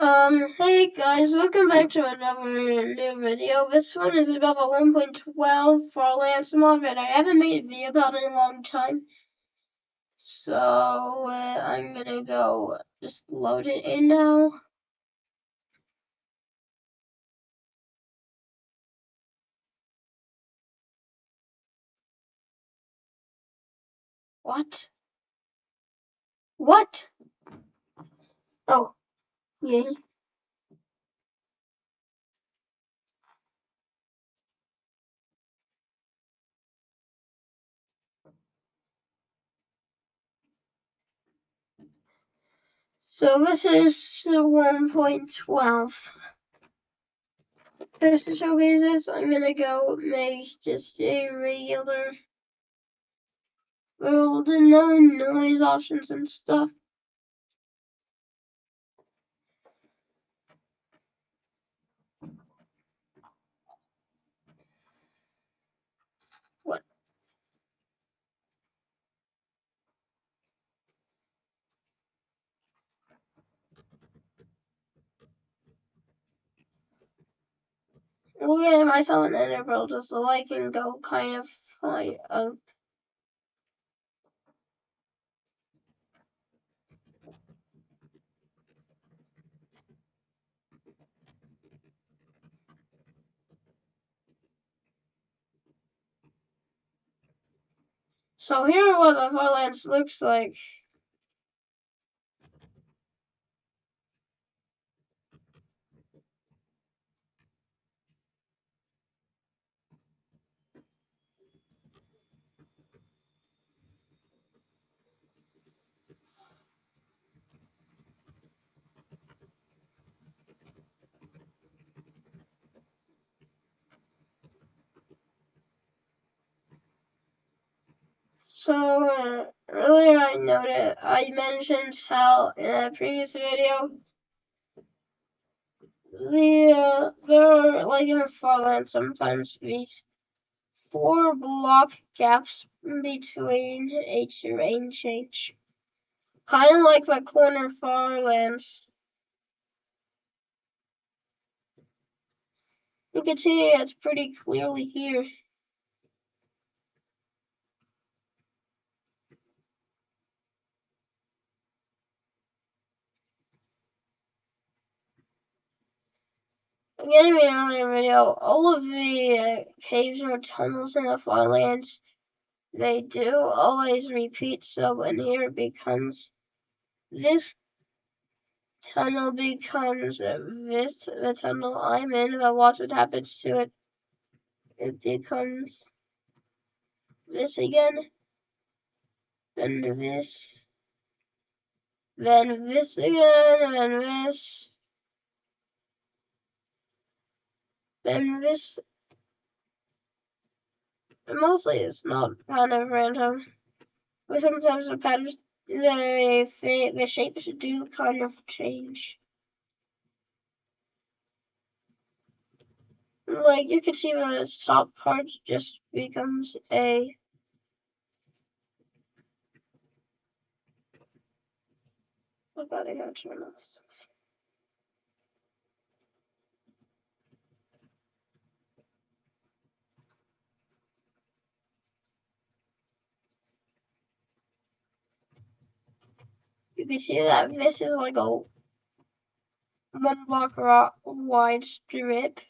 Hey guys, welcome back to another new video. This one is about the 1.12 farlands mod that I haven't made a video about in a long time. So, I'm gonna go just load it in now. What? What? Oh, yay. So this is 1.12. First to showcase this, I'm gonna go make just a regular world and no noise options and stuff. What? Look at myself in interval just so I can go kind of high up. So here are what the farlands looks like. So earlier I mentioned how in a previous video there are, like in a farland, sometimes these 4 block gaps between a terrain change. Kind of like the corner farlands. You can see it's pretty clearly here. Again, in the earlier video, all of the caves or tunnels in the farlands, they do always repeat, so when here it becomes this tunnel becomes the tunnel I'm in, but watch what happens to it. It becomes this again, then this, then this again, then this, then this. Mostly it's not kind of random. But sometimes the patterns, the shapes do kind of change. Like you can see when its top part just becomes a. Oh god, I gotta turn off stuff. You can see that this is like a 1 block wide strip.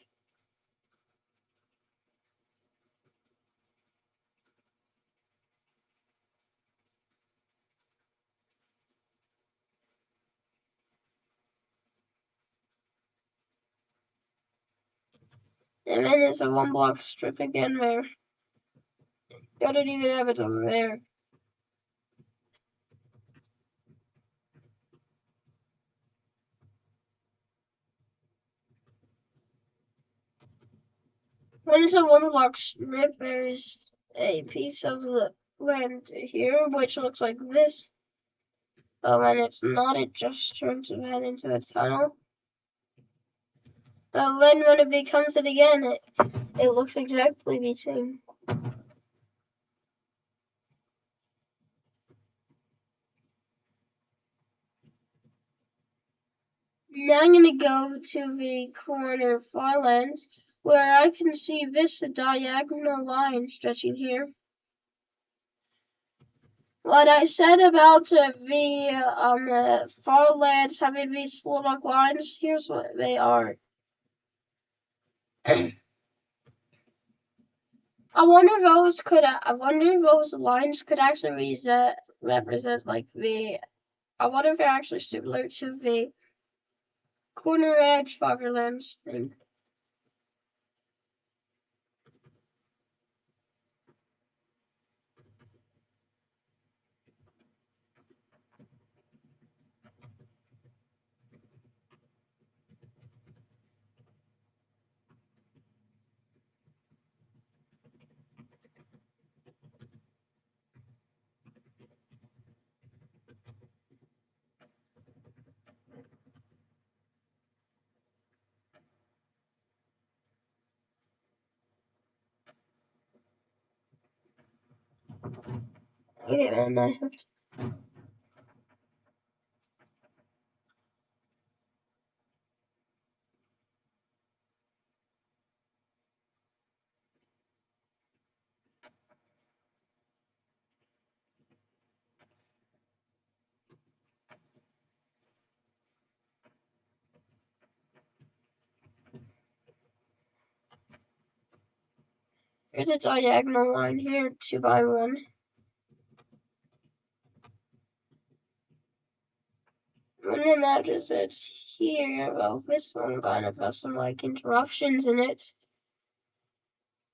And then it's a 1 block strip again there. You don't even have it over there. When it's a 1 block strip, there's a piece of the land here, which looks like this. But when it's not, it just turns that into a tunnel. But when it becomes it again, it looks exactly the same. Now I'm gonna go to the corner of farlands where I can see this diagonal line stretching here. What I said about the farlands having these 4 block lines, here's what they are. I wonder if those lines could actually represent like the. I wonder if they're actually similar to the corner edge farlands thing. Okay, and I have to. There's a diagonal line here, 2 by 1. And then that is it here. Well, this one kind of has some like interruptions in it.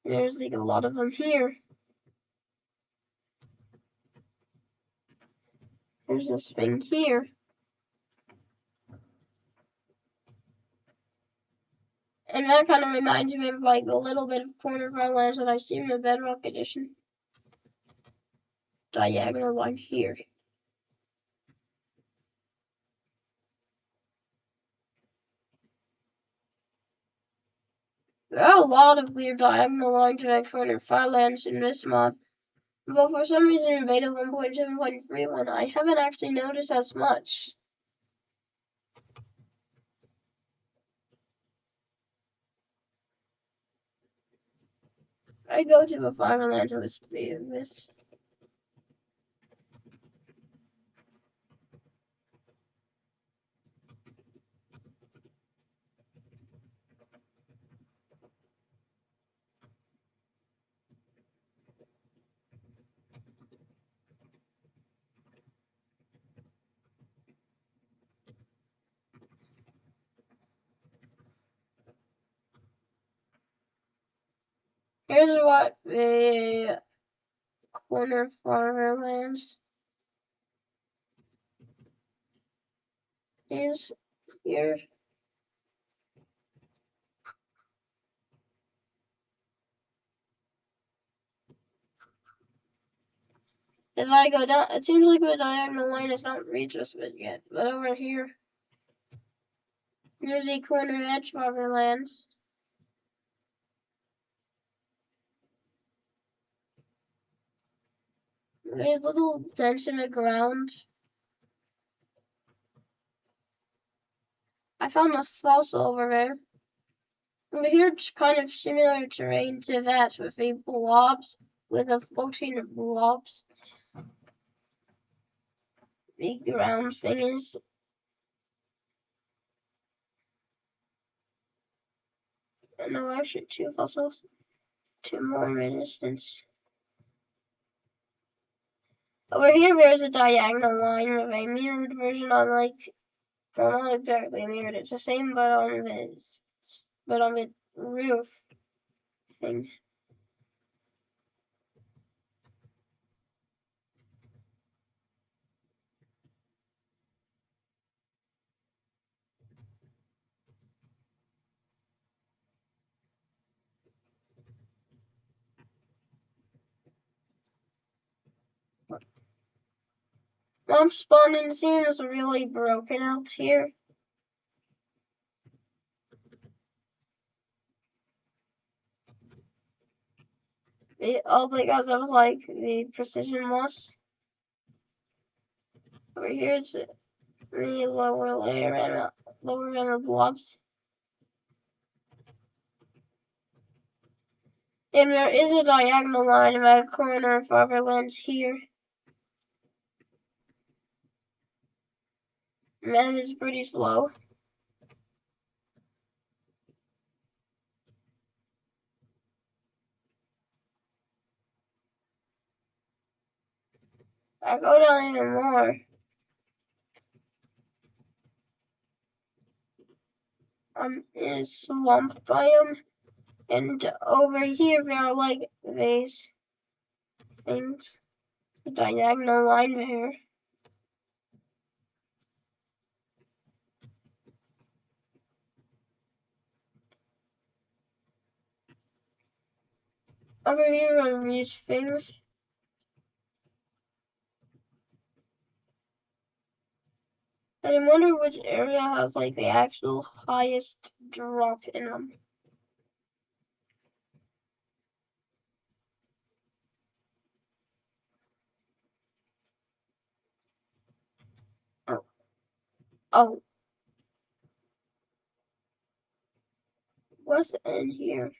There's like a lot of them here. There's this thing here. And that kind of reminds me of like a little bit of corner farlands that I've seen in the Bedrock edition. Diagonal line here. There are a lot of weird diagonal lines in corner farlands in this mod. But for some reason in beta 1.7.31 I haven't actually noticed as much. I go to the farlands with this. Here's what the corner farmlands is here. If I go down, it seems like the diagonal line is not reached this bit yet, but over here, there's a corner edge farmlands. There's little dents in the ground. I found a fossil over there. Over here, it's kind of similar terrain to that with the blobs, with the floating blobs. The ground thing is. No, actually, 2 fossils. 2 more in distance. Over here, there's a diagonal line with a mirrored version on like. Well, not exactly mirrored. It's the same, but on the roof thing. Mob spawning seems really broken out here. All because of like the precision loss. Over here's the lower layer and lower than the blobs. And there is a diagonal line in my corner of farlands here. And that is pretty slow. I go down even more. I'm in a swamp biome. And over here there are like these things. A diagonal line there. Over here are these things. And I wonder which area has like the actual highest drop in them. Oh, oh, what's in here?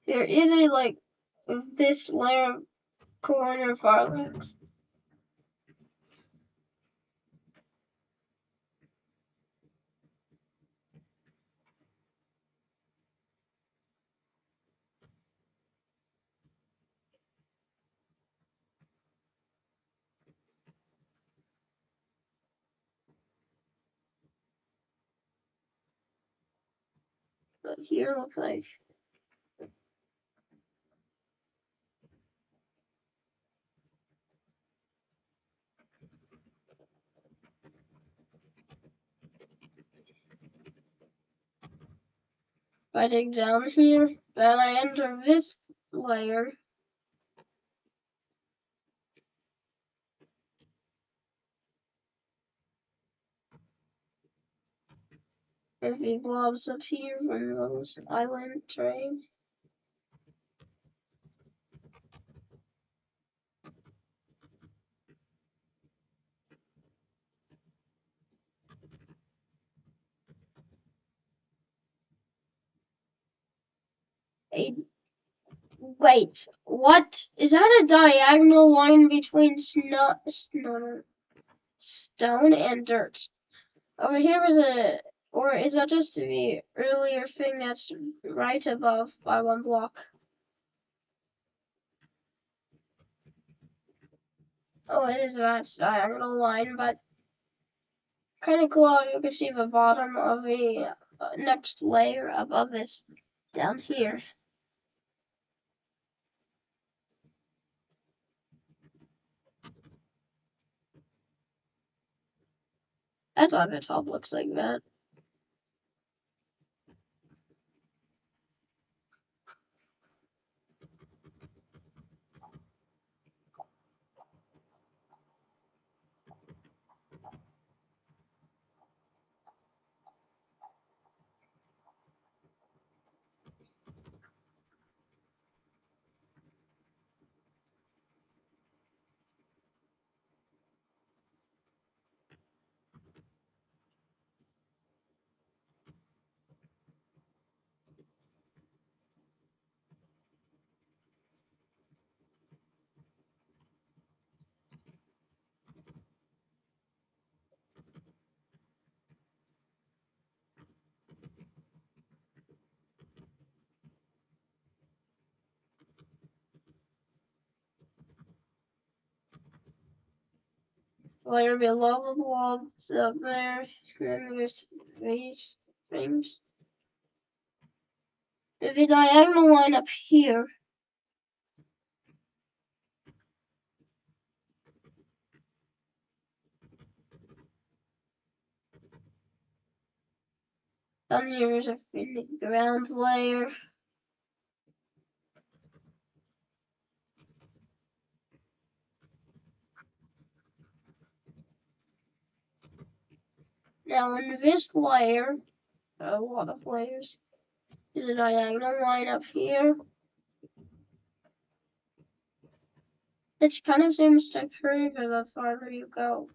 There is a like this layer of corner farlands. But here looks like if I dig down here, then I enter this layer. If he blobs up here from those island terrain. Wait, what? Is that a diagonal line between stone and dirt? Over here is a, or is that just the earlier thing that's right above by one block? Oh, it is that diagonal line, but kind of cool how you can see the bottom of the next layer above this down here. That's why the top looks like that. Layer below the blobs up there, and there's these things. If a diagonal line up here, down here is a ground layer. Now in this layer, a lot of layers, is a diagonal line up here. It kind of seems to curve the farther you go.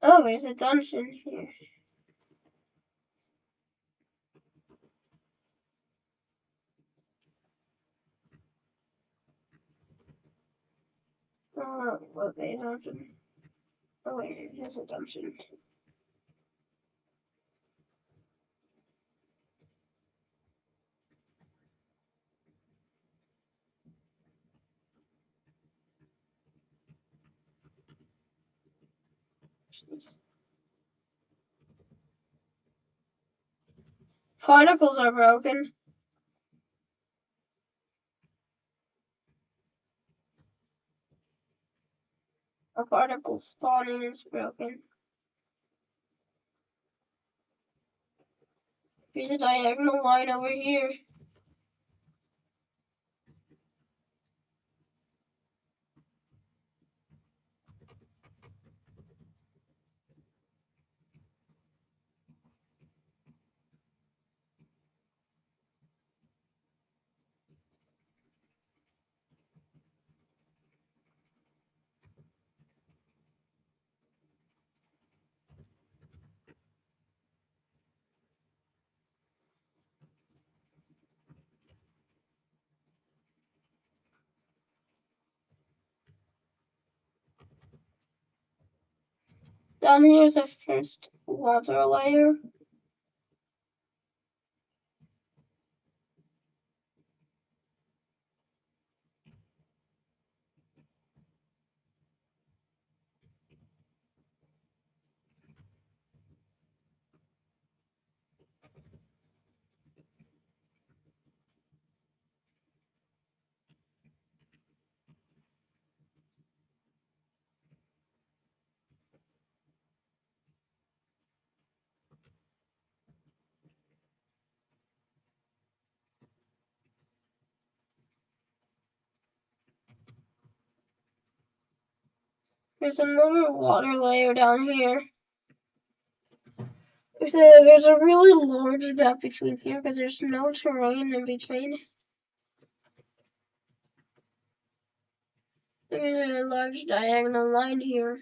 Oh, there's a dungeon here. Okay, dungeon. Oh wait, here's a dungeon. Particles are broken. A particle spawning is broken. There's a diagonal line over here. Down here's the first water layer. There's another water layer down here. So there's a really large gap between here because there's no terrain in between. There's a large diagonal line here.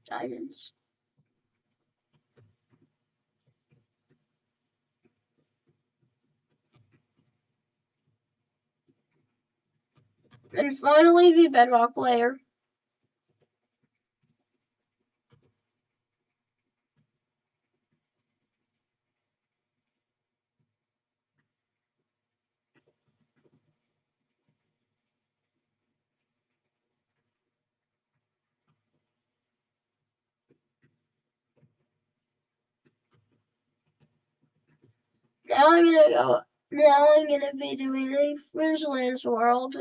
Diamonds. And finally, the bedrock layer. Now I'm gonna be doing a Fringe Lands world.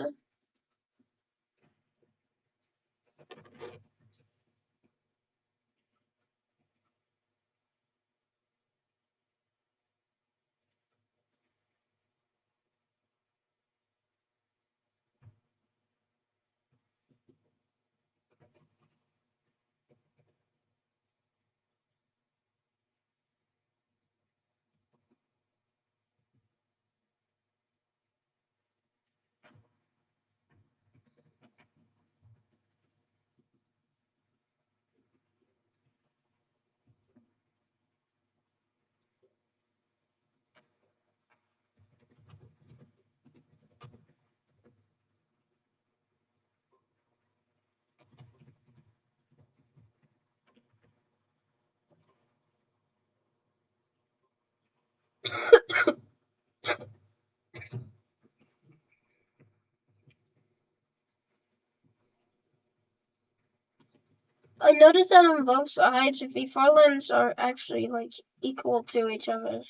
I noticed that on both sides, the farlands are actually like equal to each other.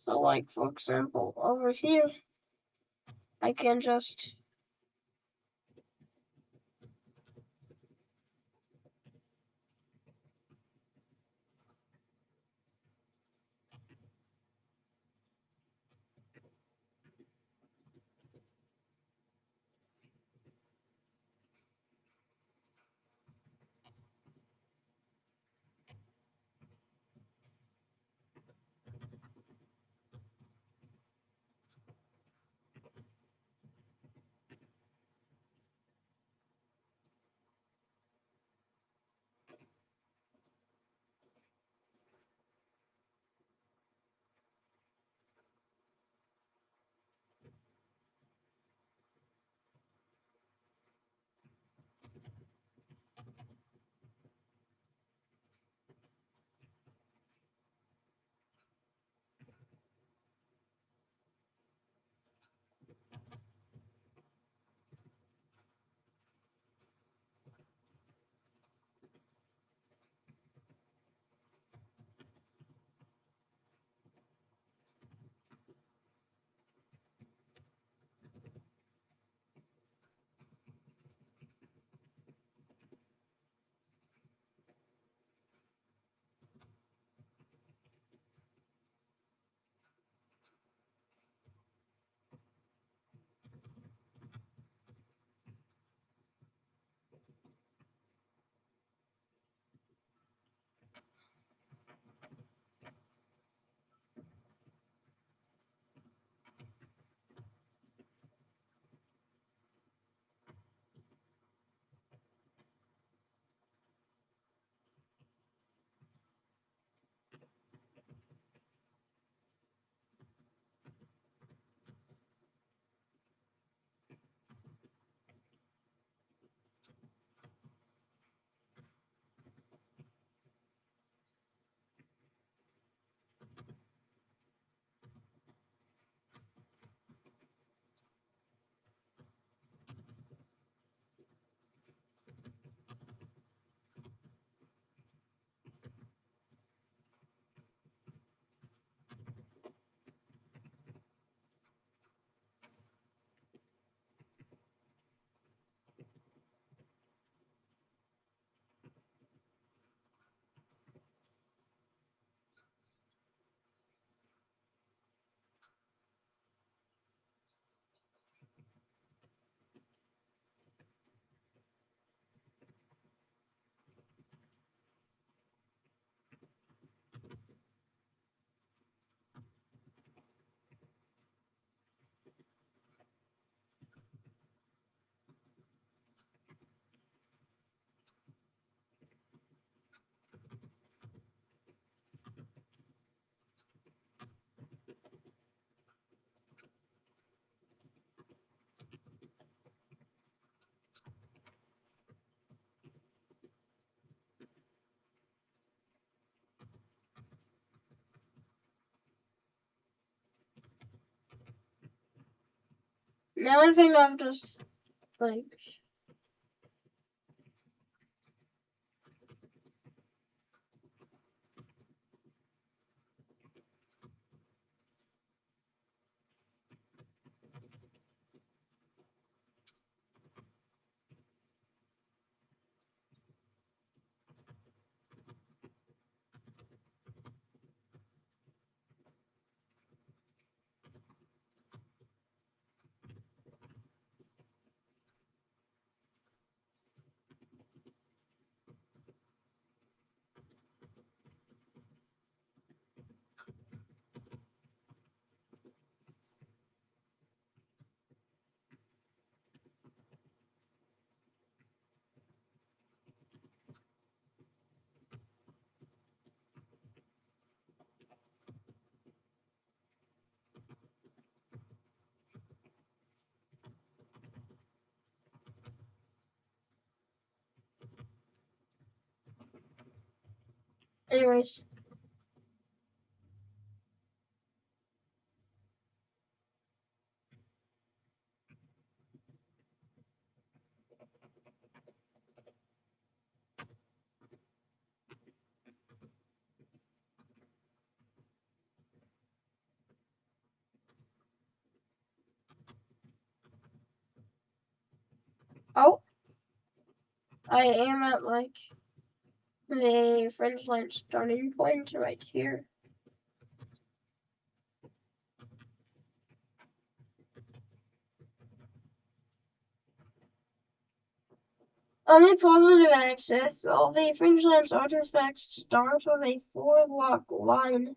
So like for example over here I can just now I think I've just like anyways. Oh, I am at like the Fringe Lands starting point right here. On a positive axis, all the Fringe Lands artifacts start with a 4-block line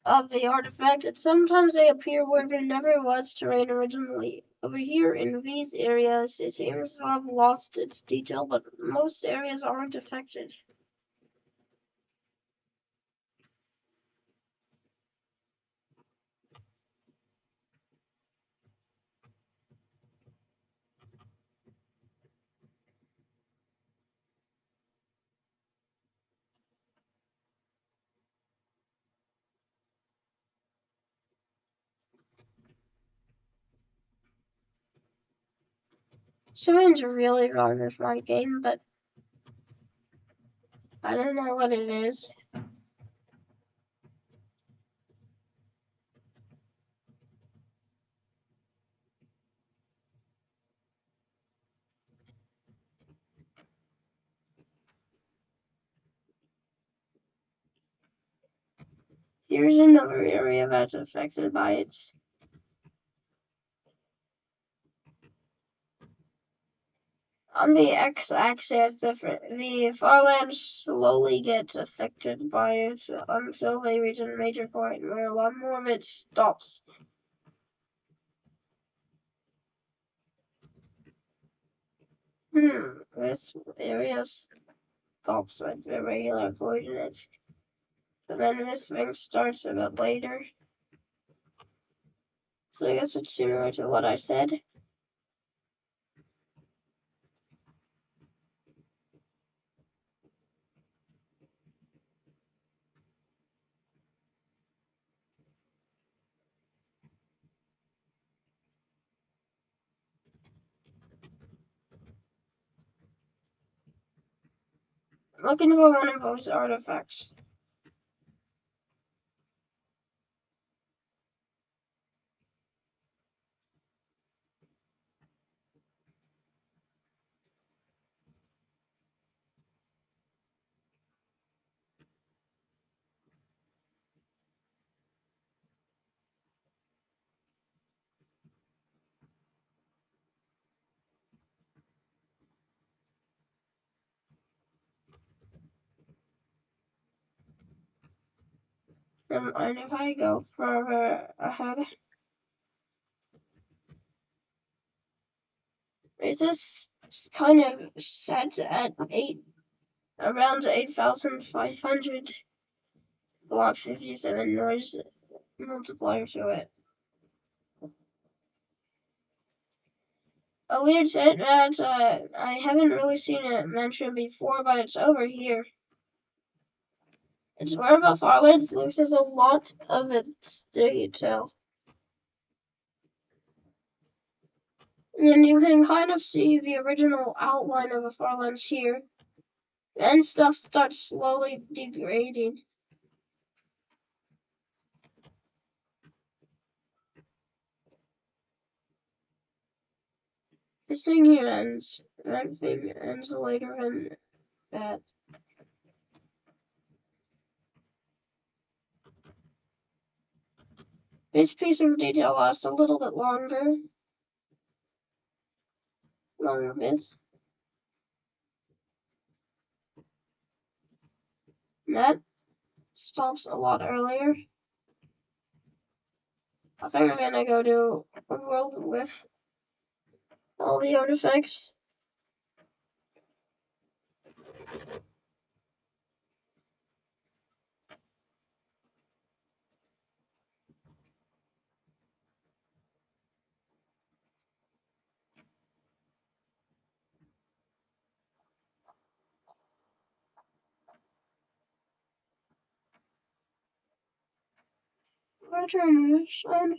of the artifact, and sometimes they appear where there never was terrain originally. Over here in these areas, it seems to have lost its detail, but most areas aren't affected. Something's really wrong with my game, but I don't know what it is. Here's another area that's affected by it. On the x-axis, the farlands slowly get affected by it until they reach a major point where a lot more of it stops. This area stops at the regular coordinates, but then this thing starts a bit later. So I guess it's similar to what I said. Looking for one of those artifacts. And if I go further ahead, it's just kind of set at around 8,500 block 57 noise multiplier to it. A weird set that I haven't really seen it mentioned before, but it's over here. It's where the farlands loses a lot of its detail. And you can kind of see the original outline of the farlands here. Then stuff starts slowly degrading. This thing here ends. That thing ends later than that. This piece of detail lasts a little bit longer. Longer this. That stops a lot earlier. I think I'm gonna go to a world with all the artifacts. My turn this on.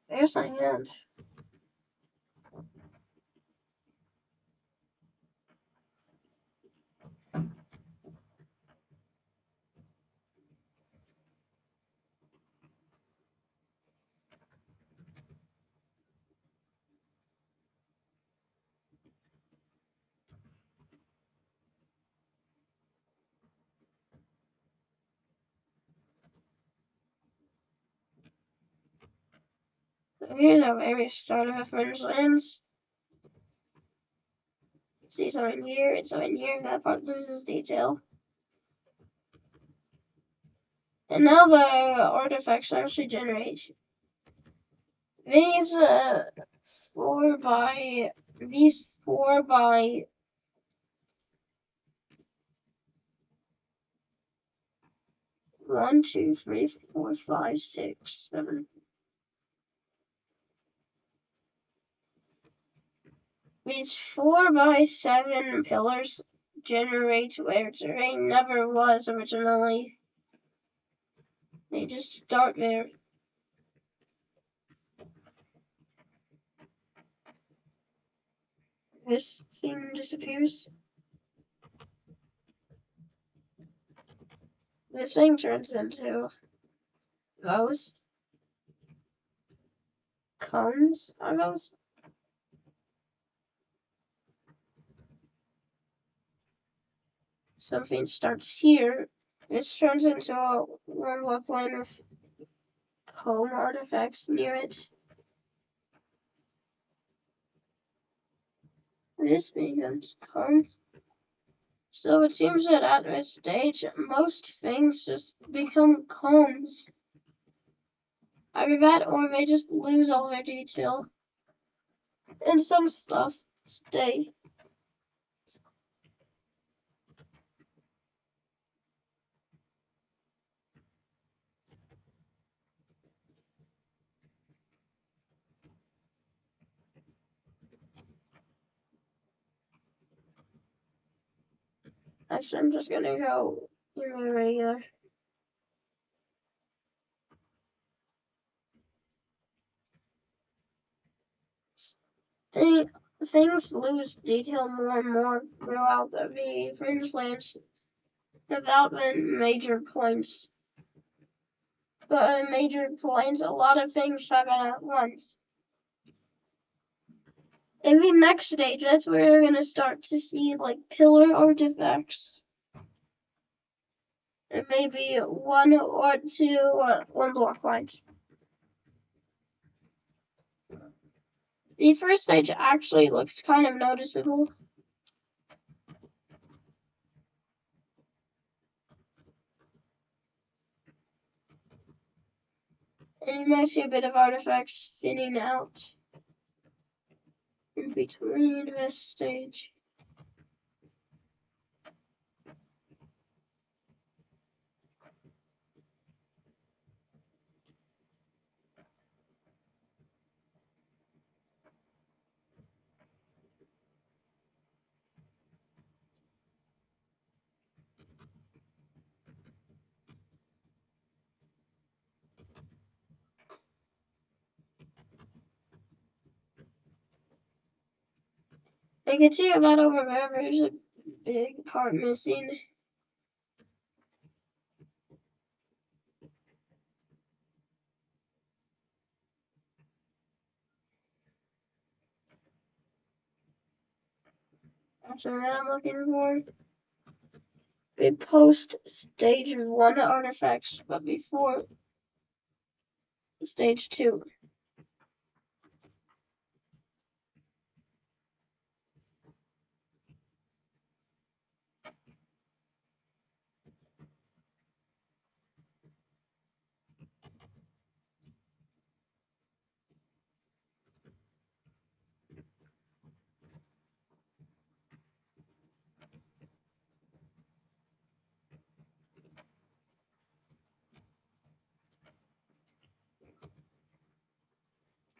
There's my hand. Here's our very start of Fringe Lands. See something here, and something here, that part loses detail. And now the artifacts actually generate. These 4 by 1, 2, 3, 4, 5, 6, 7. These 4 by 7 pillars generate where terrain never was originally. They just start there. This thing disappears. This thing turns into those. Cones are those? Something starts here. This turns into a one-block line with comb artifacts near it. This becomes cones. So it seems that at this stage, most things just become combs. Either that or they just lose all their detail. And some stuff stay. Actually, I'm just gonna go in my regular. Things lose detail more and more throughout the Fringe Lands without the major points. But major points, a lot of things happen at once. In the next stage, that's where we're gonna start to see like pillar artifacts. And maybe 1 or 2 one-block lines. The first stage actually looks kind of noticeable. And you might see a bit of artifacts thinning out in between this stage. You can see that over there, there's a big part missing. That's what I'm looking for. We post stage 1 artifacts, but before stage 2.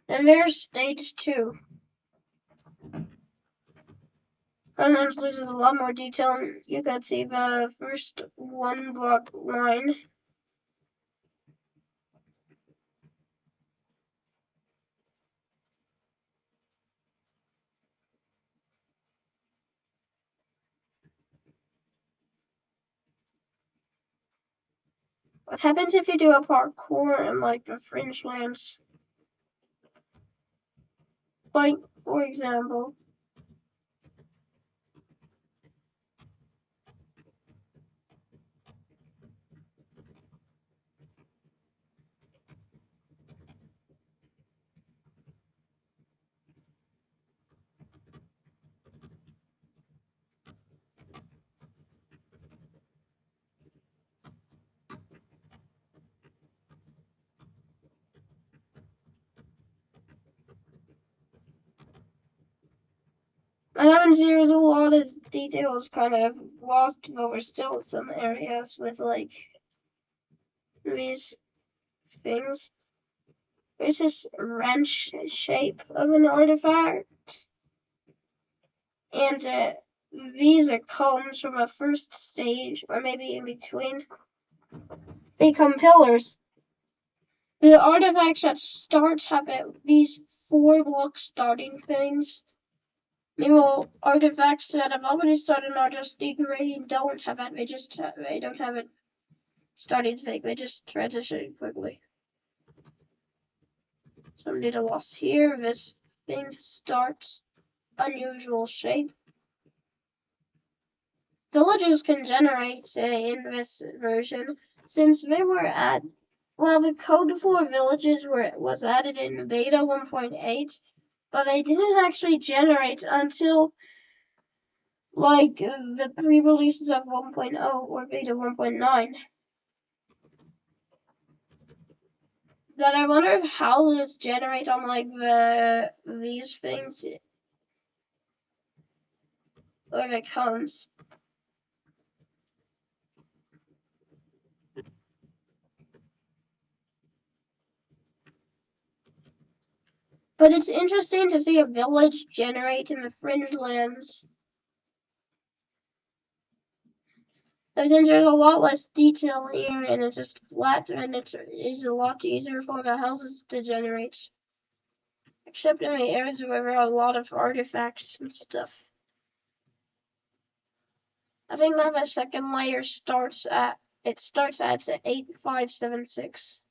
And there's stage 2. Farlands loses a lot more detail. You can see the first one-block line. What happens if you do a parkour in like the Fringe Lands? Like, for example, What happens here is a lot of details kind of lost, but we're still some areas with like these things. There's this wrench shape of an artifact, and these are combs from a first stage, or maybe in between, become pillars. The artifacts that start have these 4-block starting things. Meanwhile, artifacts that have already started and are just degrading don't have that. They don't have it starting thing. They just transition quickly. Some data lost here. This thing starts unusual shape. Villages can generate in this version since they were at the code for villages was added in beta 1.8, but they didn't actually generate until like the pre-releases of 1.0 or beta 1.9. That I wonder if how this generates on like these things or if it comes. But it's interesting to see a village generate in the Fringe Lands. Since there's a lot less detail here and it's just flat and it's a lot easier for the houses to generate. Except in the areas where there are a lot of artifacts and stuff. I think that the second layer starts at 8576.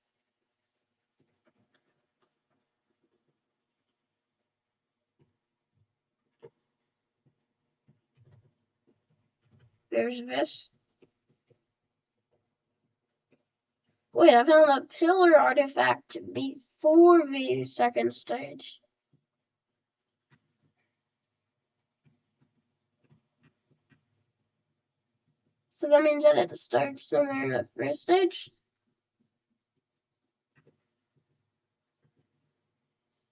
There's this. Wait, I found a pillar artifact before the second stage. So that means that it starts somewhere in the first stage.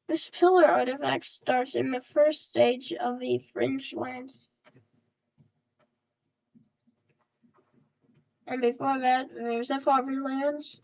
This pillar artifact starts in the first stage of the Fringe Lands. And before that, there's the farlands.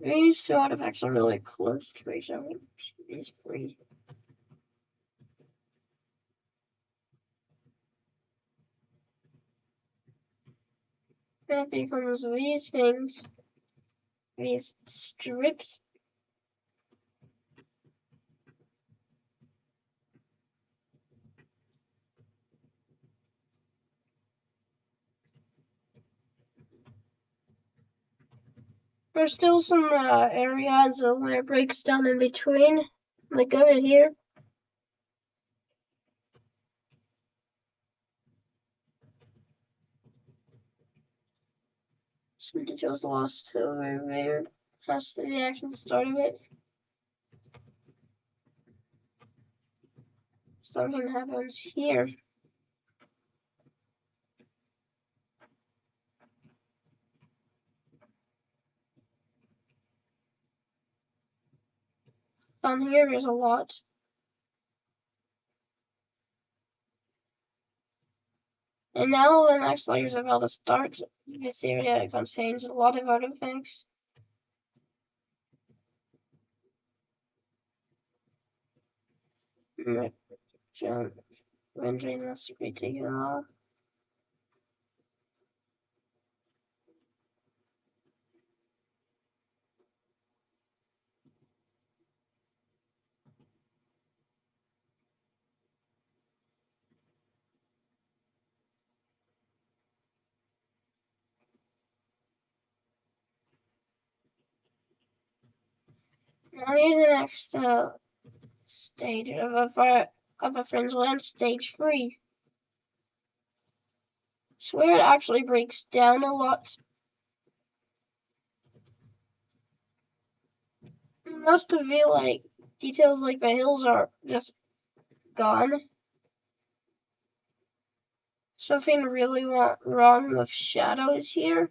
These two artifacts are really close to each other. These three. That becomes these things. These strips. There's still some areas where it breaks down in between, like over here. Some details lost over there. That's the actual start of it. Something happens here. Down here, there's a lot. And now the next layer is about to start. This area contains a lot of artifacts. Rendering must be taken off. Here's the next stage of a Fringe Lands, stage 3. Swear it actually breaks down a lot. Most of the details like the hills are just gone. Something really wrong with shadows here.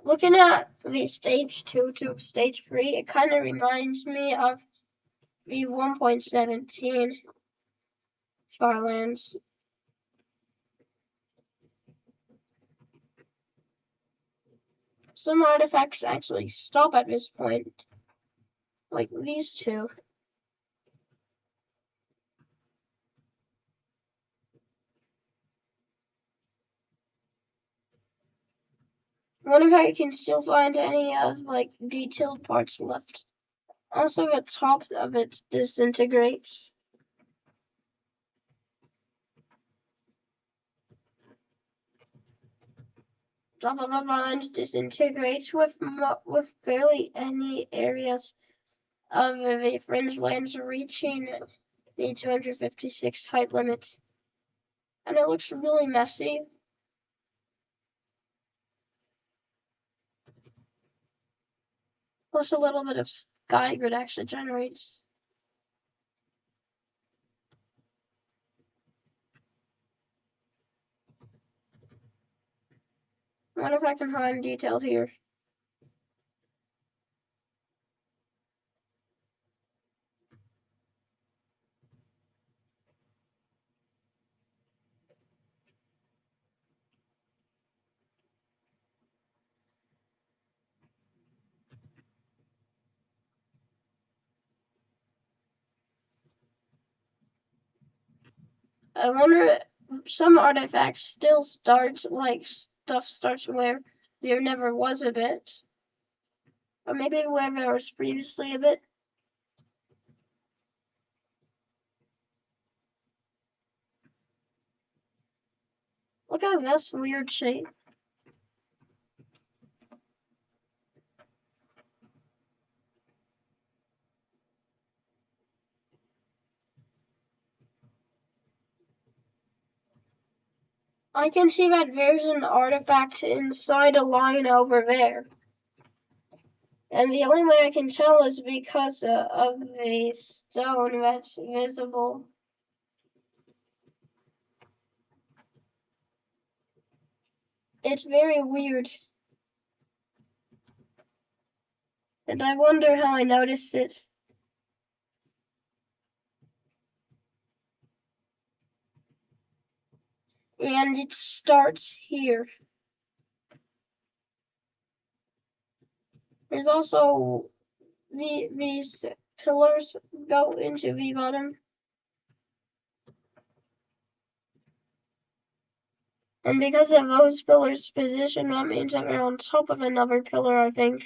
Looking at the stage 2 to stage 3, it kind of reminds me of the 1.17 farlands. Some artifacts actually stop at this point, like these two. I wonder if I can still find any of detailed parts left. Also, the top of it disintegrates. Top of the vines disintegrates with barely any areas of the Fringe Lands reaching the 256 height limit. And it looks really messy. Plus a little bit of sky grid actually generates. I wonder if I can find detail here. I wonder some artifacts still start stuff starts where there never was a bit. Or maybe where there was previously a bit. Look at this weird shape. I can see that there's an artifact inside a line over there. And the only way I can tell is because of the stone that's visible. It's very weird. And I wonder how I noticed it. And it starts here. There's also these pillars go into the bottom. And because of those pillars' position, that means that they're on top of another pillar, I think.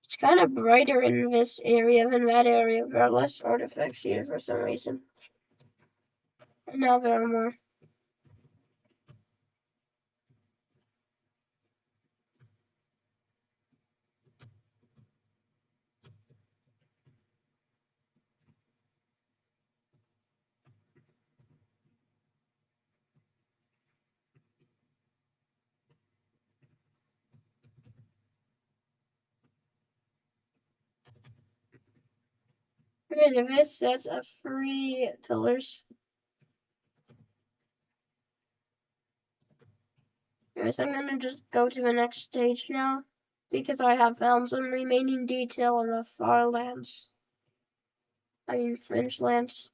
It's kind of brighter in this area than that area. There are less artifacts here for some reason. And now there are more. Okay, this set of 3 pillars. Yes, I'm gonna just go to the next stage now, because I have found some remaining detail in the farlands. Fringe Lands.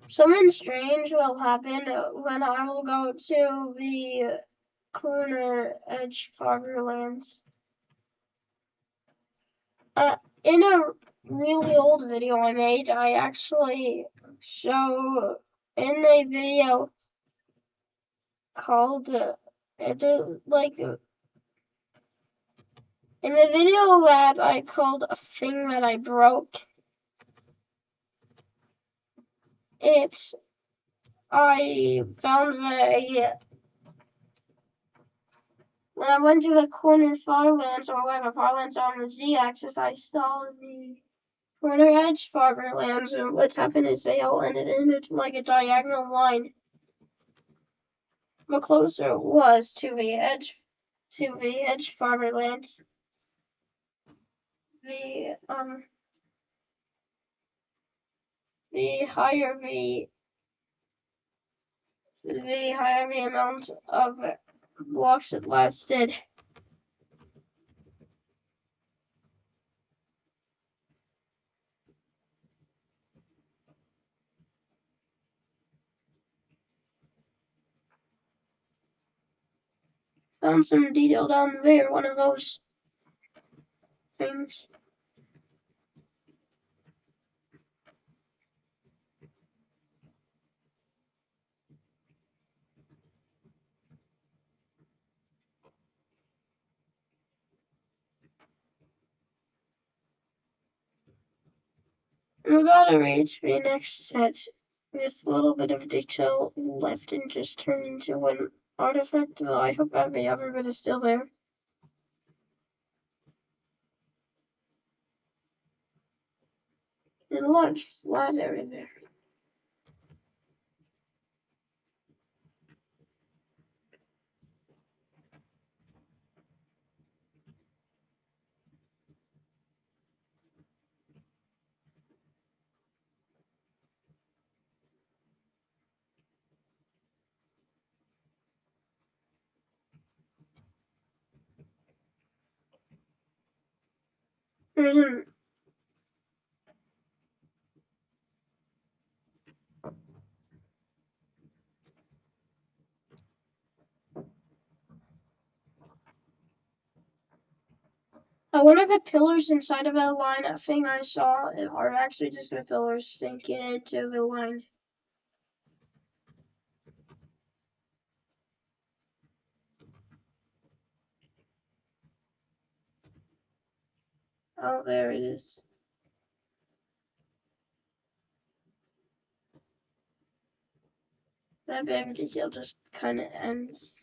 Something strange will happen when I will go to the corner edge farlands. In a really old video I made, I actually show in a video called in the video that I called a thing that I broke. I found when I went to the corner farlands, or where the farlands are on the z-axis, I saw the corner edge farlands, and what's happened is they all ended in like a diagonal line. The closer it was to the edge farlands, the higher the amount of blocks it lasted. Found some detail down there, one of those things. I'm about to reach the next set. This little bit of detail left and just turned into an artifact. Well, I hope every other bit is still there. There's a large flat area there. There's an one of the pillars inside of a line thing I saw are actually just the pillars sinking into the line. Oh, there it is. That bit of detail just kind of ends.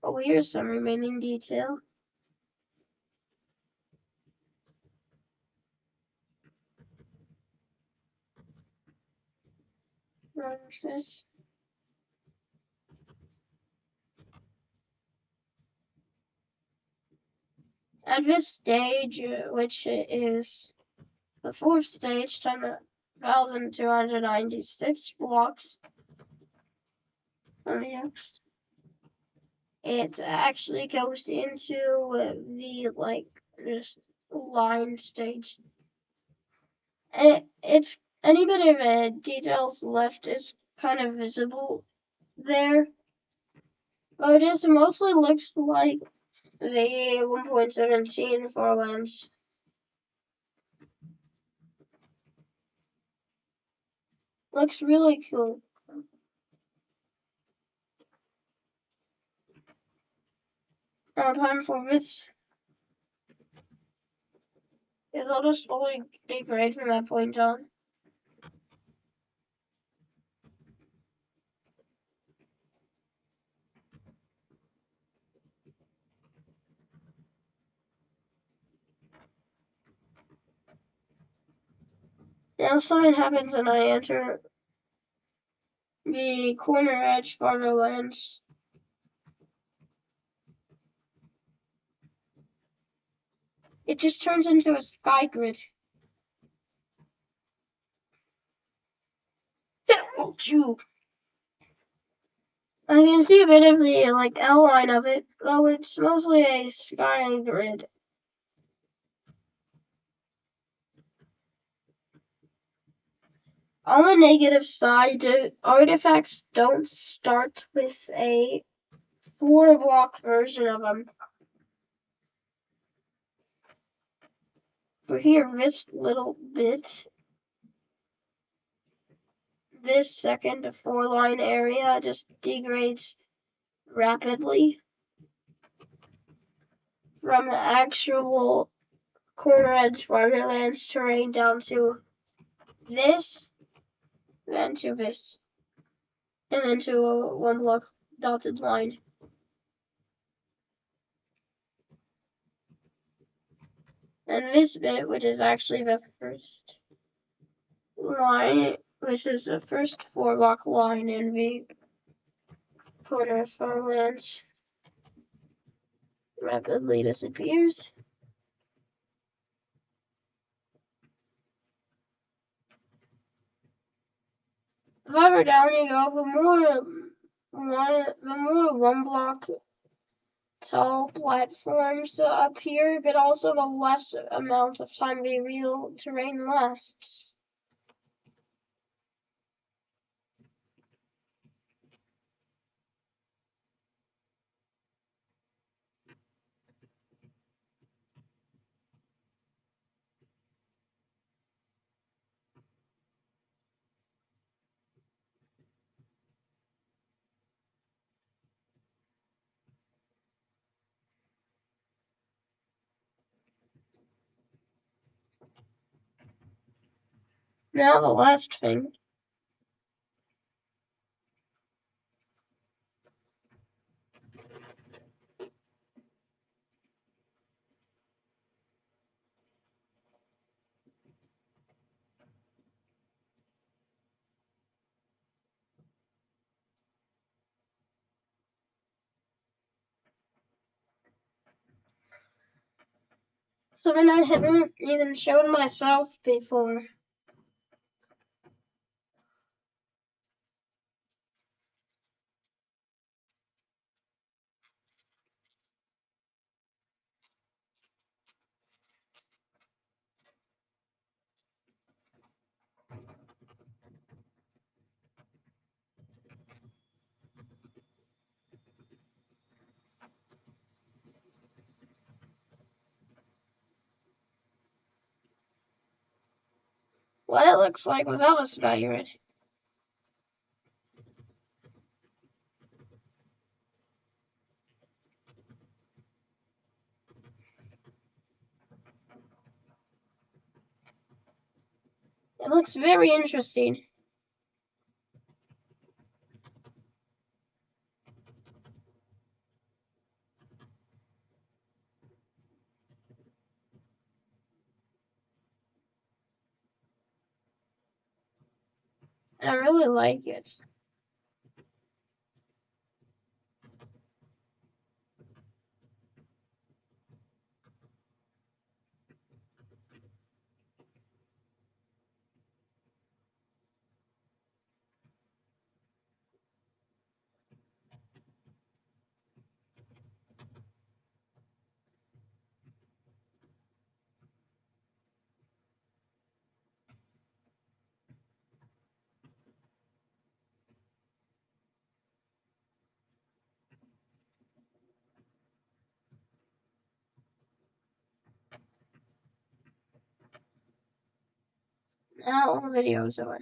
Oh, here's some remaining detail. Where's this? At this stage, which is the fourth stage, 10,296 blocks on the X, it actually goes into the just line stage. And it's any bit of details left is kind of visible there, but it mostly looks like the 1.17 farlands. Looks really cool. Now time for this. It'll just slowly degrade from that point on. Now something happens and I enter the corner edge farlands. It just turns into a sky grid. Oh, phew. I can see a bit of the outline of it, though it's mostly a sky grid. On the negative side, artifacts don't start with a 4-block version of them. For here, this little bit, this second 4-line area just degrades rapidly from actual corner edge farlands terrain down to this, then to this, and then to a 1-block dotted line. And this bit, which is actually the first line, which is the first 4-block line in the corner farlands, rapidly disappears. The farther down you go, the more 1-block tall platforms appear, but also the less amount of time the real terrain lasts. Now the last thing. Something I haven't even shown myself before. What it looks like without a sky grid. It looks very interesting. I really like it. Now the video's over.